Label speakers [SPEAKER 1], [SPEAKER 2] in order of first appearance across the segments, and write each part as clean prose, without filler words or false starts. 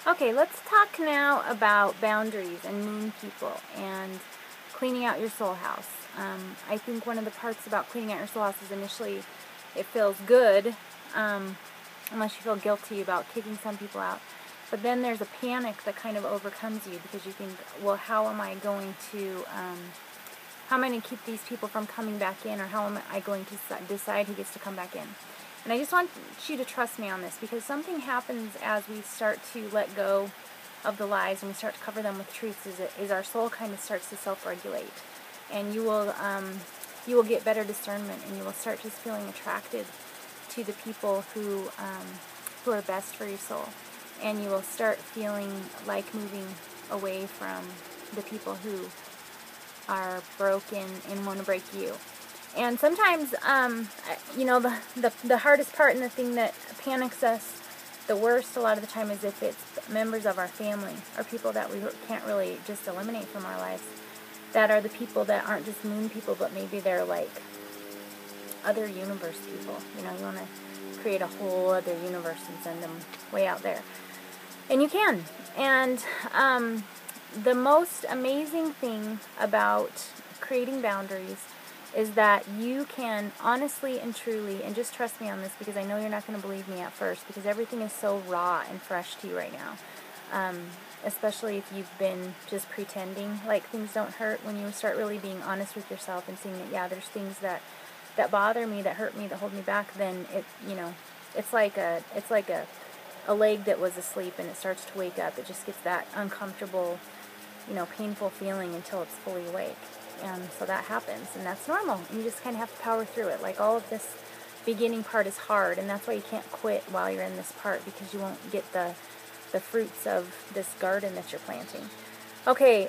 [SPEAKER 1] Okay, let's talk now about boundaries and moon people and cleaning out your soul house. I think one of the parts about cleaning out your soul house is initially it feels good, um, unless you feel guilty about kicking some people out. But then there's a panic that kind of overcomes you because you think, well, how am I going to, how am I going to keep these people from coming back in, or how am I going to decide who gets to come back in? And I just want you to trust me on this, because something happens as we start to let go of the lies and we start to cover them with truths. Is our soul kind of starts to self-regulate, and you will get better discernment, and you will start just feeling attracted to the people who are best for your soul, and you will start feeling like moving away from the people who are broken and want to break you. And sometimes, the hardest part and the thing that panics us the worst a lot of the time is if it's members of our family or people that we can't really just eliminate from our lives, that are the people that aren't just moon people, but maybe they're like other universe people. You want to create a whole other universe and send them way out there. And you can. And the most amazing thing about creating boundaries is that you can honestly and truly, and just trust me on this because I know you're not going to believe me at first because everything is so raw and fresh to you right now. Especially if you've been just pretending like things don't hurt. When you start really being honest with yourself and seeing that, yeah, there's things that bother me, that hurt me, that hold me back, then it's like a leg that was asleep and it starts to wake up. It just gets that uncomfortable, painful feeling until it's fully awake. And so that happens, and that's normal. And you just kind of have to power through it. Like, all of this beginning part is hard, and that's why you can't quit while you're in this part, because you won't get the fruits of this garden that you're planting. Okay,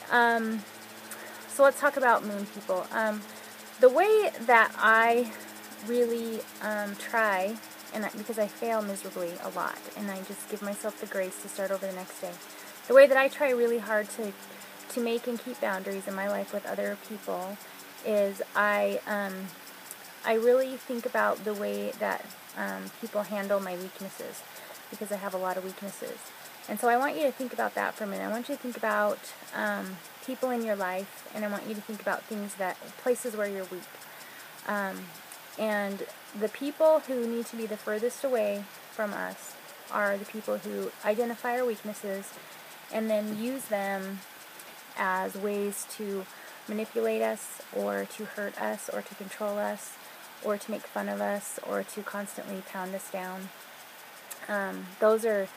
[SPEAKER 1] so let's talk about moon people. The way that I really try, and because I fail miserably a lot, and I just give myself the grace to start over the next day. The way that I try really hard to make and keep boundaries in my life with other people is I really think about the way that people handle my weaknesses, because I have a lot of weaknesses. And so I want you to think about that for a minute. I want you to think about people in your life, and I want you to think about places where you're weak. And the people who need to be the furthest away from us are the people who identify our weaknesses and then use them as ways to manipulate us, or to hurt us, or to control us, or to make fun of us, or to constantly pound us down. Those are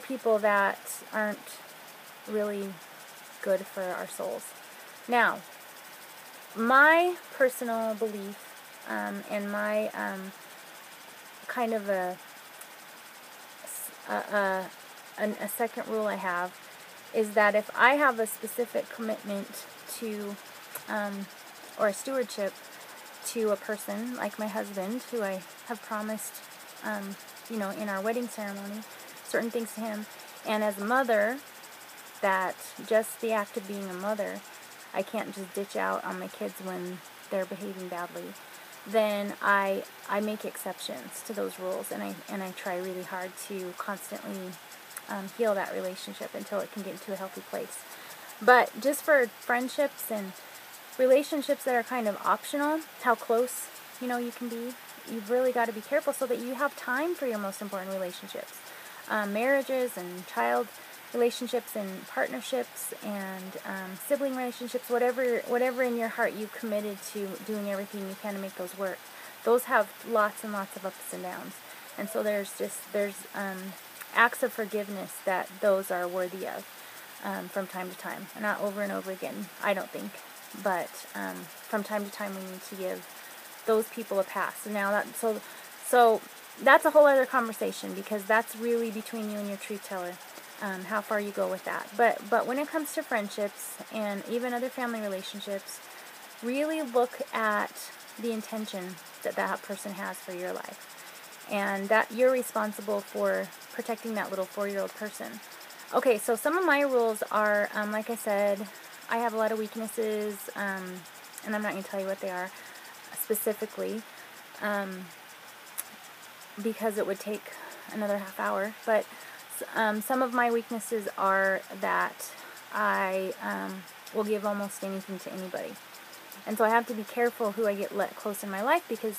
[SPEAKER 1] people that aren't really good for our souls. Now, my personal belief, and my kind of a second rule I have, is that if I have a specific commitment to, or a stewardship to a person, like my husband, who I have promised, in our wedding ceremony, certain things to him, and as a mother, that just the act of being a mother, I can't just ditch out on my kids when they're behaving badly, then I make exceptions to those rules, and I try really hard to constantly heal that relationship until it can get into a healthy place. But just for friendships and relationships that are kind of optional, how close you can be, you've really got to be careful so that you have time for your most important relationships, marriages and child relationships and partnerships and sibling relationships, whatever in your heart you've committed to doing everything you can to make those work. Those have lots and lots of ups and downs, and so there's acts of forgiveness that those are worthy of, from time to time. Not over and over again, I don't think, but from time to time we need to give those people a pass. So that's a whole other conversation, because that's really between you and your truth teller, how far you go with that. But when it comes to friendships and even other family relationships, really look at the intention that person has for your life, and that you're responsible for protecting that little 4-year-old person. Okay, so some of my rules are, like I said, I have a lot of weaknesses, and I'm not going to tell you what they are specifically, because it would take another half hour. But some of my weaknesses are that I will give almost anything to anybody. And so I have to be careful who I get let close in my life, because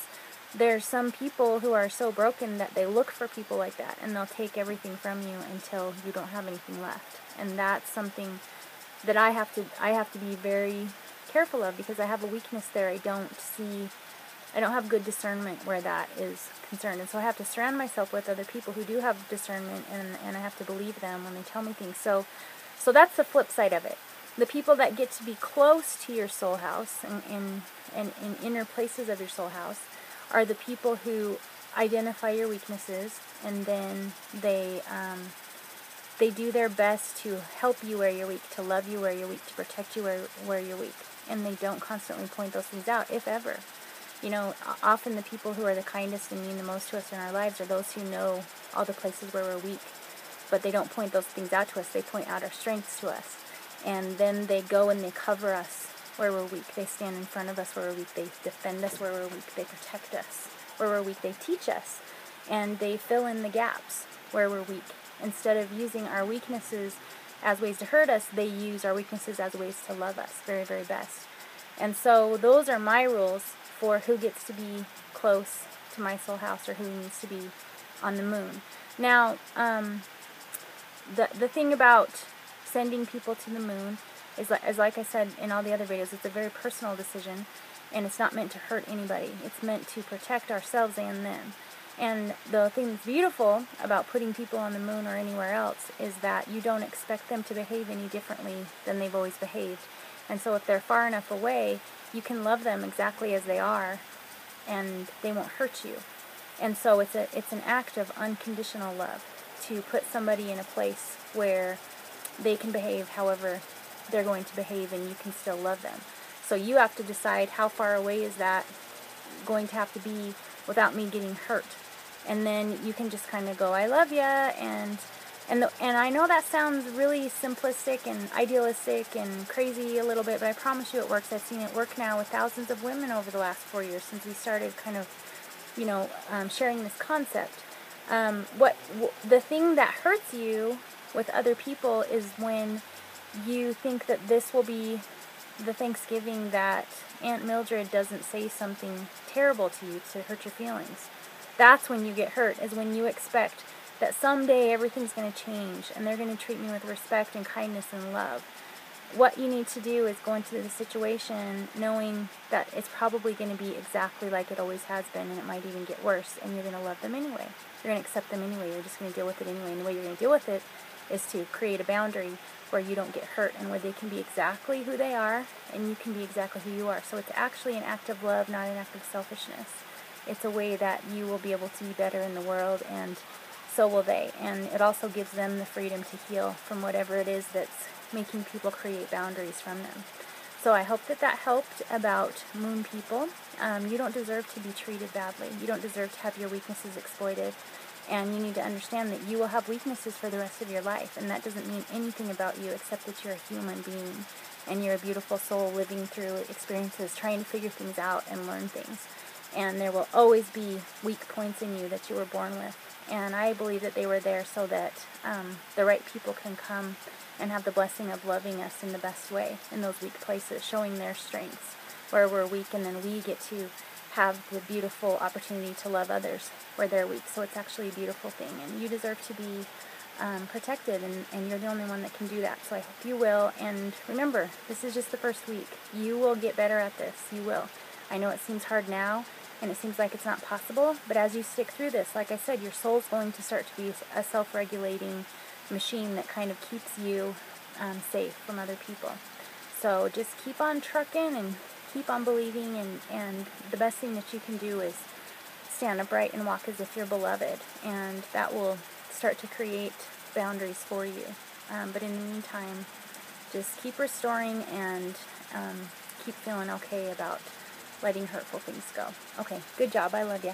[SPEAKER 1] there's some people who are so broken that they look for people like that, and they'll take everything from you until you don't have anything left. And that's something that I have to be very careful of, because I have a weakness there. I don't have good discernment where that is concerned. And so I have to surround myself with other people who do have discernment, and I have to believe them when they tell me things. So that's the flip side of it. The people that get to be close to your soul house and in inner places of your soul house are the people who identify your weaknesses, and then they do their best to help you where you're weak, to love you where you're weak, to protect you where you're weak. And they don't constantly point those things out, if ever. You know, often the people who are the kindest and mean the most to us in our lives are those who know all the places where we're weak. But they don't point those things out to us. They point out our strengths to us. And then they go and they cover us where we're weak. They stand in front of us where we're weak. They defend us where we're weak. They protect us where we're weak. They teach us. And they fill in the gaps where we're weak. Instead of using our weaknesses as ways to hurt us, they use our weaknesses as ways to love us very, very best. And so those are my rules for who gets to be close to my soul house or who needs to be on the moon. Now, the thing about sending people to the moon is, like I said in all the other videos, it's a very personal decision, and it's not meant to hurt anybody. It's meant to protect ourselves and them. And the thing that's beautiful about putting people on the moon or anywhere else is that you don't expect them to behave any differently than they've always behaved. And so if they're far enough away, you can love them exactly as they are, and they won't hurt you. And so it's an act of unconditional love to put somebody in a place where they can behave however they're going to behave, and you can still love them. So you have to decide how far away is that going to have to be without me getting hurt. And then you can just kind of go, I love ya, and I know that sounds really simplistic and idealistic and crazy a little bit, but I promise you it works. I've seen it work now with thousands of women over the last 4 years since we started kind of, sharing this concept. The thing that hurts you with other people is when you think that this will be the Thanksgiving that Aunt Mildred doesn't say something terrible to you to hurt your feelings. That's when you get hurt, is when you expect that someday everything's going to change and they're going to treat me with respect and kindness and love. What you need to do is go into the situation knowing that it's probably going to be exactly like it always has been, and it might even get worse, and you're going to love them anyway. You're going to accept them anyway. You're just going to deal with it anyway. And the way you're going to deal with it is to create a boundary where you don't get hurt and where they can be exactly who they are and you can be exactly who you are. So it's actually an act of love, not an act of selfishness. It's a way that you will be able to be better in the world, and so will they. And it also gives them the freedom to heal from whatever it is that's making people create boundaries from them. So I hope that helped about moon people. You don't deserve to be treated badly. You don't deserve to have your weaknesses exploited. And you need to understand that you will have weaknesses for the rest of your life. And that doesn't mean anything about you except that you're a human being. And you're a beautiful soul living through experiences, trying to figure things out and learn things. And there will always be weak points in you that you were born with. And I believe that they were there so that the right people can come and have the blessing of loving us in the best way in those weak places, showing their strengths where we're weak, and then we get to have the beautiful opportunity to love others where they're weak. So it's actually a beautiful thing, and you deserve to be protected, and you're the only one that can do that. So I hope you will, and remember, this is just the first week. You will get better at this. You will. I know it seems hard now, and it seems like it's not possible, but as you stick through this, like I said, your soul's going to start to be a self-regulating machine that kind of keeps you safe from other people. So just keep on trucking and keep on believing, and the best thing that you can do is stand upright and walk as if you're beloved, and that will start to create boundaries for you. But in the meantime, just keep restoring and keep feeling okay about letting hurtful things go. Okay, good job. I love you.